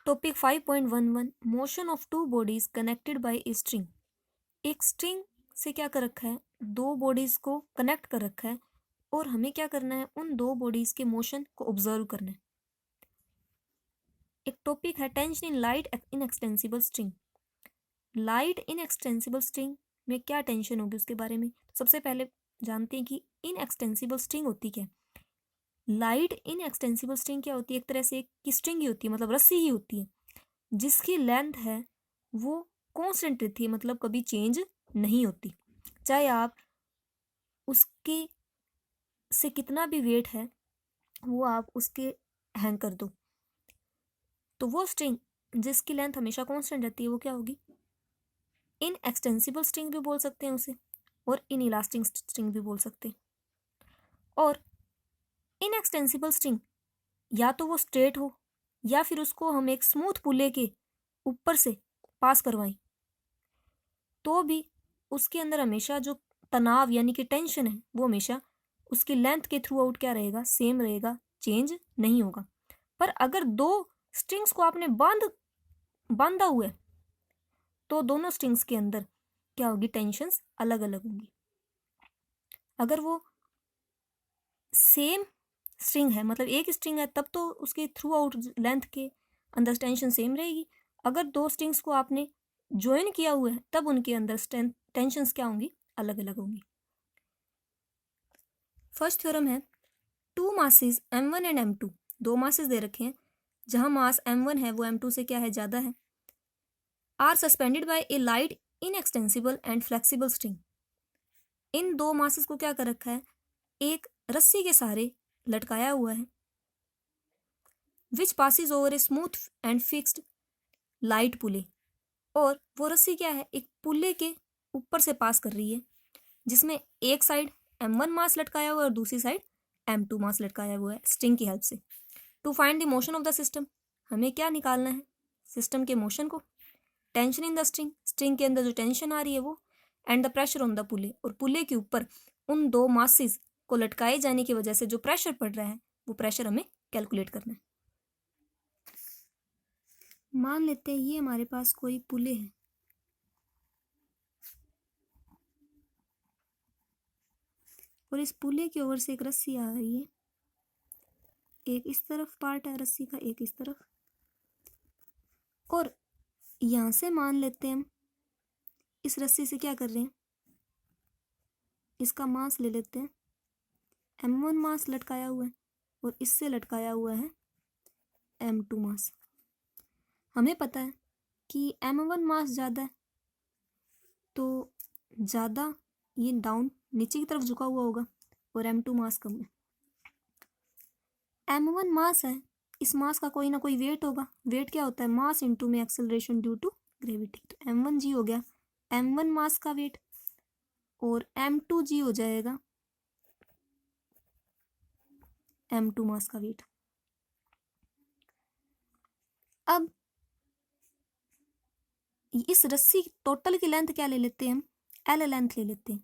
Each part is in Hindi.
Topic 5.11 motion of two bodies connected by a string. एक स्ट्रिंग से क्या कर रखा है, दो बॉडीज को कनेक्ट कर रखा है और हमें क्या करना है, उन दो बॉडीज के मोशन को ऑब्जर्व करना है। एक टॉपिक है tension in light in extensible string. Light in extensible string में क्या टेंशन होगी उसके बारे में सबसे पहले जानते हैं कि इन एक्सटेंसिबल स्ट्रिंग होती क्या है। लाइट इन एक्सटेंसिबल स्ट्रिंग क्या होती है, एक तरह से एक स्ट्रिंग ही होती है, मतलब रस्सी ही होती है जिसकी लेंथ है वो कांस्टेंट रहती है, मतलब कभी चेंज नहीं होती। चाहे आप उसके से कितना भी वेट है वो आप उसके हैंग कर दो, तो वो स्ट्रिंग जिसकी लेंथ हमेशा कांस्टेंट रहती है वो क्या होगी, इन एक्सटेंसिबल स्ट्रिंग भी बोल सकते हैं उसे और इन इलास्टिक स्ट्रिंग भी बोल सकते हैं। और इन एक्सटेंसिबल स्ट्रिंग या तो वो स्ट्रेट हो या फिर उसको हम एक स्मूथ पुल्ले के ऊपर से पास करवाएं तो भी उसके अंदर हमेशा जो तनाव यानी कि टेंशन है वो हमेशा उसकी लेंथ के थ्रू आउट क्या रहेगा, सेम रहेगा, चेंज नहीं होगा। पर अगर दो स्ट्रिंग्स को आपने बांधा हुआ है तो दोनों स्ट्रिंग्स के अंदर क्या होगी, टेंशन्स अलग अलग होंगी। अगर वो सेम स्ट्रिंग है, मतलब एक स्ट्रिंग है, तब तो उसके थ्रू आउट लेंथ के अंदर टेंशन सेम रहेगी। अगर दो स्ट्रिंग्स को आपने ज्वाइन किया हुआ है तब उनके अंदर टेंशन्स क्या होंगी, अलग अलग होंगी। फर्स्ट थ्योरम है two masses m1 and m2, दो मासेस दे रखे हैं जहां मास m1 है वो m2 से क्या है, ज्यादा है, are suspended by a light inextensible and flexible string. इन दो मासेस को क्या कर रखा है, एक रस्सी के सहारे लटकाया हुआ है, which passes over a smooth and fixed light pulley, और वो रस्सी क्या है, एक पुल्ले के ऊपर से पास कर रही है जिसमें एक साइड m1 मास लटकाया हुआ है और दूसरी साइड m2 मास लटकाया हुआ है स्ट्रिंग की हेल्प से। To find the motion of the system, हमें क्या निकालना है, सिस्टम के मोशन को, tension in the string, string के अंदर जो टेंशन आ रही है वो, and the pressure on the pulley, और पुले के ऊपर उन दो मासेस को लटकाए जाने की वजह से जो प्रेशर पड़ रहा है वो प्रेशर हमें कैलकुलेट करना है। मान लेते हैं ये हमारे पास कोई पुले है और इस पुले की ओर से एक रस्सी आ रही है, एक इस तरफ पार्ट है रस्सी का, एक इस तरफ, और यहां से मान लेते हैं हम इस रस्सी से क्या कर रहे हैं, इसका मास ले लेते हैं, m1 मास लटकाया हुआ है और इससे लटकाया हुआ है m2 मास। हमें पता है कि m1 मास ज़्यादा है तो ज़्यादा ये डाउन नीचे की तरफ झुका हुआ होगा और m2 मास कम है। m1 मास है, इस मास का कोई ना कोई वेट होगा, वेट क्या होता है, मास इनटू में एक्सेलरेशन ड्यू टू ग्रेविटी, तो m1 जी हो गया m1 मास का वेट और m2 जी हो जाएगा m2 मास का वेट। अब इस रस्सी टोटल की लेंथ क्या ले लेते हैं हम, एल लेंथ ले लेते हैं,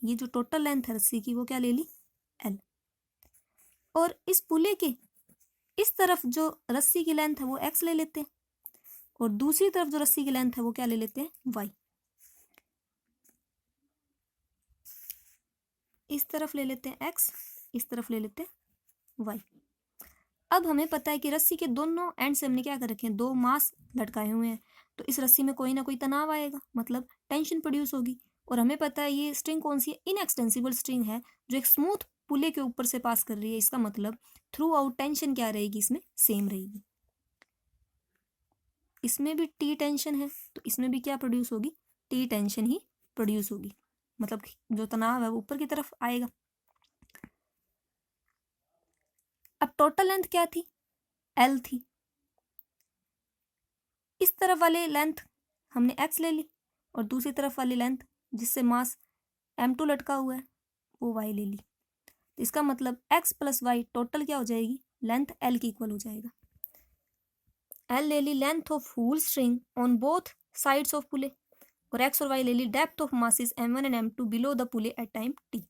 ये जो टोटल लेंथ है रस्सी की वो क्या ले ली, एल, और इस पुले के इस तरफ जो रस्सी की लेंथ है वो एक्स ले लेते हैं और दूसरी तरफ जो रस्सी की लेंथ है वो क्या ले लेते हैं, वाई। इस तरफ ले लेते हैं एक्स, इस तरफ ले लेते हैं वाई। अब हमें पता है कि रस्सी के दोनों एंड से हमने क्या कर रखे हैं, दो मास लटकाए हुए हैं, तो इस रस्सी में कोई ना कोई तनाव आएगा, मतलब टेंशन प्रोड्यूस होगी। और हमें पता है ये स्ट्रिंग कौन सी है, इनएक्सटेंसिबल स्ट्रिंग है जो एक स्मूथ पुले के ऊपर से पास कर रही है, इसका मतलब थ्रू आउट टेंशन क्या रहेगी, इसमें सेम रहेगी। इसमें भी टी टेंशन है तो इसमें भी क्या प्रोड्यूस होगी, टी टेंशन ही प्रोड्यूस होगी, मतलब जो तनाव है वो ऊपर की तरफ आएगा। अब टोटल लेंथ क्या थी, एल थी, इस तरफ वाले लेंथ हमने एक्स ले ली और दूसरी तरफ वाली लेंथ जिससे मास m2 लटका हुआ है वो y ले ली, तो इसका मतलब x प्लस वाई टोटल क्या हो जाएगी, लेंथ l की इक्वल हो जाएगा। l ले ली length of whole string on both sides of pulley और x और y ले ली depth of masses m1 and m2 below the pulley at time t,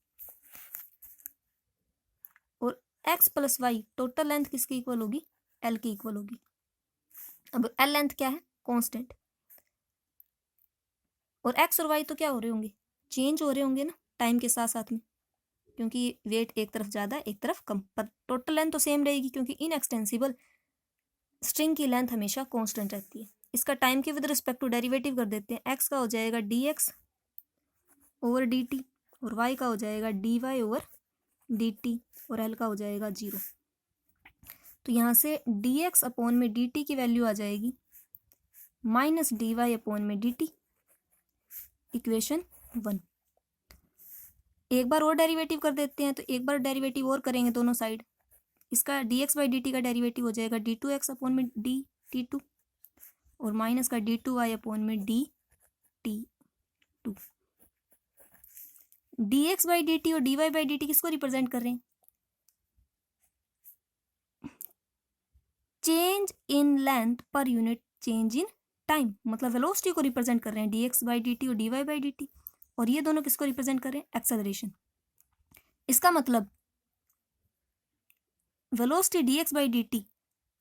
और x plus y total length किसकी इक्वल होगी, l की इक्वल होगी। अब एल लेंथ क्या है, कांस्टेंट, और एक्स और वाई तो क्या हो रहे होंगे, चेंज हो रहे होंगे ना टाइम के साथ साथ में, क्योंकि वेट एक तरफ ज़्यादा एक तरफ कम, पर टोटल लेंथ तो सेम रहेगी क्योंकि इनएक्सटेंसिबल स्ट्रिंग की लेंथ हमेशा कांस्टेंट रहती है। इसका टाइम के विद रिस्पेक्ट टू डेरिवेटिव कर देते हैं, एक्स का हो जाएगा d x over d t, और वाई का हो जाएगा d y over d t, और एल का हो जाएगा 0। तो यहाँ से डी एक्स अपॉन में डी टी की वैल्यू आ जाएगी माइनस डी वाई अपॉन में डी टी, इक्वेशन 1। एक बार और डेरिवेटिव कर देते हैं, तो एक बार डेरिवेटिव और करेंगे दोनों साइड, इसका d x by d t का डेरिवेटिव हो जाएगा डी टू एक्स अपॉन में डी टी टू, और माइनस का डी टू वाई अपॉन में d t two. D x by d t और d y by d t किसको रिप्रेजेंट कर रहे हैं, change in length per unit change in time, मतलब वेलोसिटी को रिप्रेजेंट कर रहे हैं d x by d t और d y by d t, और ये दोनों किसको रिप्रेजेंट कर रहे हैं, एक्सेलरेशन। इसका मतलब velocity d x by d t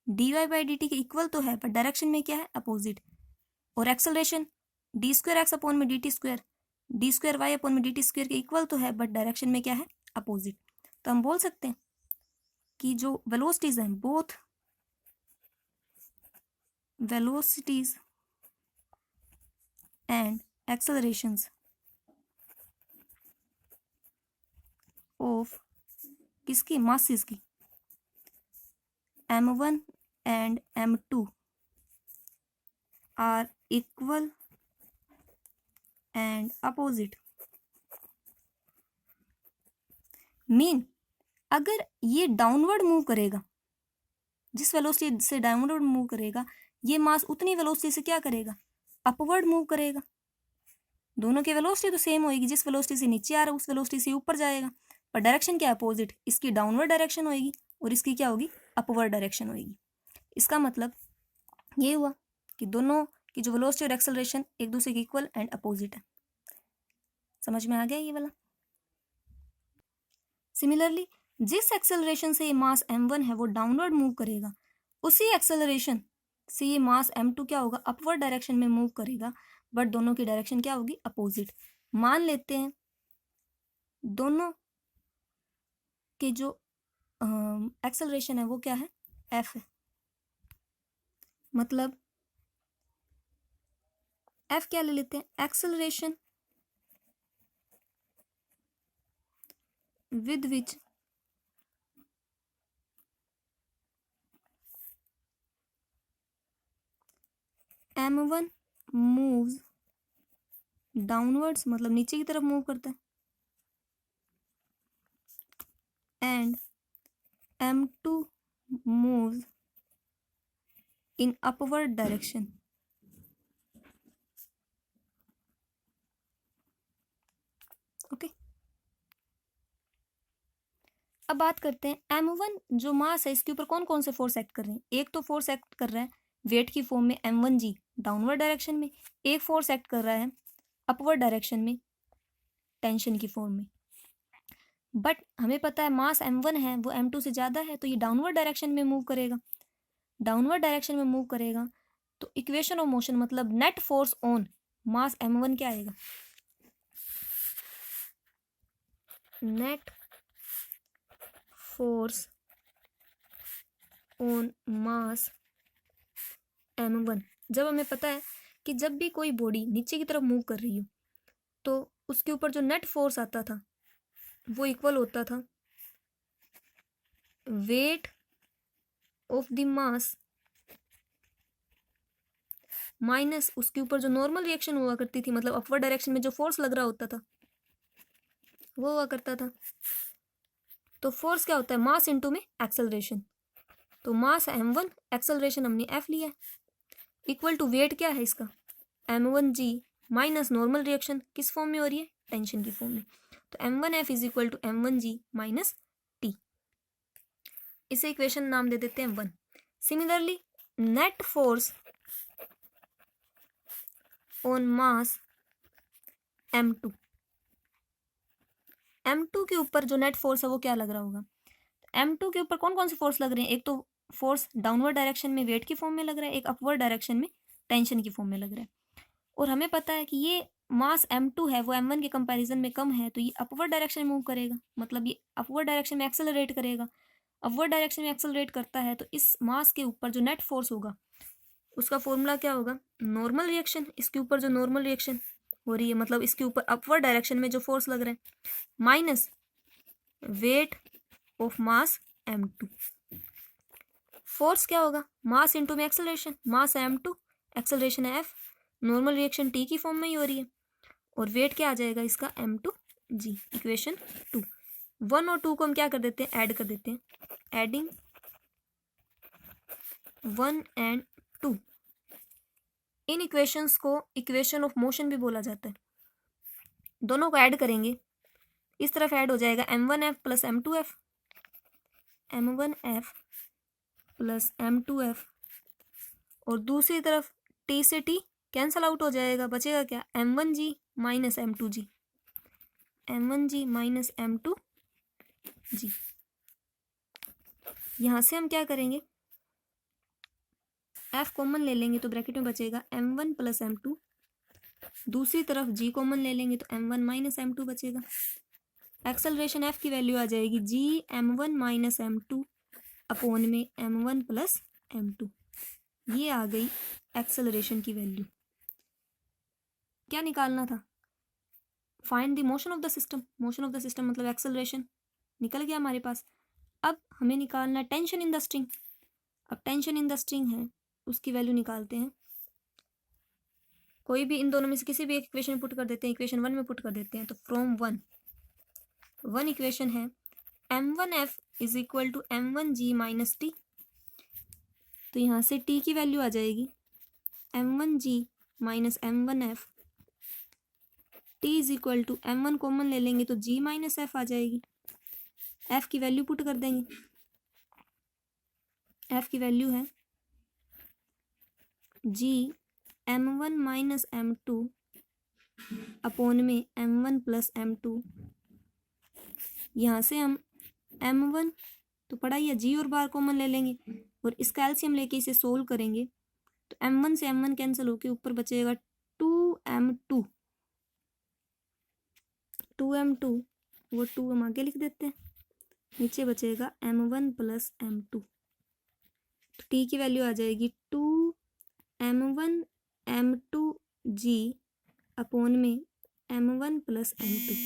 d y by d t के इक्वल तो है, पर डायरेक्शन में क्या है, अपोजिट, और acceleration d square x upon में d t square d square y upon में डी टी स्क्वायर के इक्वल तो है, बट डायरेक्शन में क्या है, अपोजिट। तो हम बोल सकते हैं कि जो वेलोसिटीज हैं, बोथ वेलोसिटीज एंड एक्सेलरेशंस ऑफ किसकी, मासेस की, m1 and m2 are equal and opposite। Mean अगर ये डाउनवर्ड मूव करेगा, जिस वेलोसिटी से डाउनवर्ड मूव करेगा, ये मास उतनी वेलोसिटी से क्या करेगा, अपवर्ड मूव करेगा। दोनों की वेलोसिटी तो सेम होगी, जिस वेलोसिटी से नीचे आ रहा है उस वेलोसिटी से ऊपर जाएगा, पर डायरेक्शन क्या है, अपोजिट। इसकी डाउनवर्ड डायरेक्शन होगी और इसकी क्या होगी, अपवर्ड डायरेक्शन होगी। इसका मतलब ये हुआ कि दोनों की जो वेलोसिटी और एक्सेलरेशन एक दूसरे के इक्वल एंड अपोजिट है। समझ में आ गया ये वाला। सिमिलरली जिस एक्सेलरेशन से ये मास m1 है वो डाउनवर्ड मूव करेगा, उसी एक्सेलरेशन से ये मास m2 क्या होगा, अपवर्ड डायरेक्शन में मूव करेगा, बट दोनों की डायरेक्शन क्या होगी, अपोजिट। मान लेते हैं दोनों के जो एक्सेलरेशन है वो क्या है, f है, मतलब f क्या ले लेते हैं, acceleration with which m1 moves downwards, मतलब नीचे की तरफ मूव करता है, and m2 moves in upward direction। Okay, अब बात करते हैं m1 जो मास है इसके ऊपर कौन कौन से फोर्स एक्ट कर रहे हैं। एक तो फोर्स एक्ट कर रहा है वेट की फॉर्म में m1g डाउनवर्ड डायरेक्शन में, एक फोर्स एक्ट कर रहा है अपवर्ड डायरेक्शन में टेंशन की फॉर्म में। बट हमें पता है मास m1 है वो m2 से ज़्यादा है, तो ये डाउनवर्ड डायरेक्शन में मूव करेगा। डाउनवर्ड डायरेक्शन में मूव करेगा तो इक्वेशन ऑफ मोशन मतलब net force on mass m1 क्या आएगा, net force on mass m1। जब हमें पता है कि जब भी कोई बॉडी नीचे की तरफ मूव कर रही हो तो उसके ऊपर जो नेट फोर्स आता था वो इक्वल होता था weight of the mass minus उसके ऊपर जो नॉर्मल रिएक्शन हुआ करती थी, मतलब अपवर्ड डायरेक्शन में जो फोर्स लग रहा होता था वो हुआ करता था। तो फोर्स क्या होता है, मास इनटू में एक्सेलरेशन। तो मास m1, एक्सेलरेशन हमने f लिया, इक्वल टू वेट क्या है इसका, m1g माइनस नॉर्मल रिएक्शन किस फॉर्म में हो रही है, टेंशन की फॉर्म में। तो m1f is equal to m1g minus t, इसे इक्वेशन नाम दे देते हैं 1। Similarly net force on mass m2, m2 के ऊपर जो नेट फोर्स है वो क्या लग रहा होगा, m2 के ऊपर कौन कौन से फोर्स लग रहे हैं, एक तो फोर्स डाउनवर्ड डायरेक्शन में वेट की फॉर्म में लग रहा है, एक अपवर्ड डायरेक्शन में टेंशन की फॉर्म में लग रहा है। और हमें पता है कि ये मास m2 है वो m1 के कंपैरिजन में कम है, तो ये अपवर्ड डायरेक्शन में मूव करेगा, मतलब ये अपवर्ड डायरेक्शन में एक्सेलरेट करेगा। अपवर्ड डायरेक्शन में एक्सेलरेट करता है तो इस मास के ऊपर जो नेट फोर्स होगा उसका फॉर्मूला क्या होगा, नॉर्मल रिएक्शन। इसके ऊपर जो नॉर्मल रिएक्शन हो रही है, मतलब इसके ऊपर अपवर्ड डायरेक्शन में जो फोर्स लग रहा है, minus weight of mass m2। Force क्या होगा, मास इंटू में एक्सेलरेशन, मास है m2, एक्सेलरेशन है f, नॉर्मल रिएक्शन t की फॉर्म में ही हो रही है, और वेट क्या आ जाएगा इसका m2g। इक्वेशन 2, 1 और 2 को हम क्या कर देते हैं, ऐड कर देते हैं, एडिंग 1 एंड 2। इन इक्वेशंस को इक्वेशन ऑफ मोशन भी बोला जाता है। दोनों को ऐड करेंगे, इस तरफ ऐड हो जाएगा m1f plus m2f, m1f plus m2f, और दूसरी तरफ t से t कैंसल आउट हो जाएगा, बचेगा क्या, m1g minus m2g, m1g minus m2g। यहाँ से हम क्या करेंगे, f कॉमन ले लेंगे तो ब्रैकेट में बचेगा m1 प्लस m2, दूसरी तरफ g कॉमन ले लेंगे तो m1 माइनस m2 बचेगा। एक्सेलरेशन f की वैल्यू आ जाएगी g m1 minus m2 upon में m1 प्लस m2। ये आ गई एक्सेलरेशन की वैल्यू। क्या निकालना था, find the motion of the system. Motion of the system मतलब एक्सेलरेशन निकल गया हमारे पास। अब हमें निकालना टेंशन इन द स्ट्रिंग। अब टेंशन इन द स्ट्रिंग है, उसकी वैल्यू निकालते हैं। कोई भी इन दोनों में से किसी भी एक इक्वेशन में पुट कर देते हैं, इक्वेशन 1 में पुट कर देते हैं। तो फ्रॉम 1 इक्वेशन है m1f is equal to m1g minus t. तो यहाँ से t की वैल्यू आ जाएगी m1g minus m1f, t is equal to m1 common ले लेंगे तो g माइनस f आ जाएगी। f की वैल्यू पुट कर देंगे, f की वैल्यू है g m1 minus m2 upon में m1 प्लस m2। यहाँ से हम m1 तो पढ़ा ही है, g और बार कॉमन ले लेंगे और इसका एलसीएम लेके इसे सोल्व करेंगे तो m1 से m1 कैंसिल होके ऊपर बचेगा 2m2, 2m2 वो 2 हम आगे लिख देते हैं, नीचे बचेगा m1 प्लस m2। तो t की वैल्यू आ जाएगी 2m1 m2g अपॉन में m1 प्लस m2।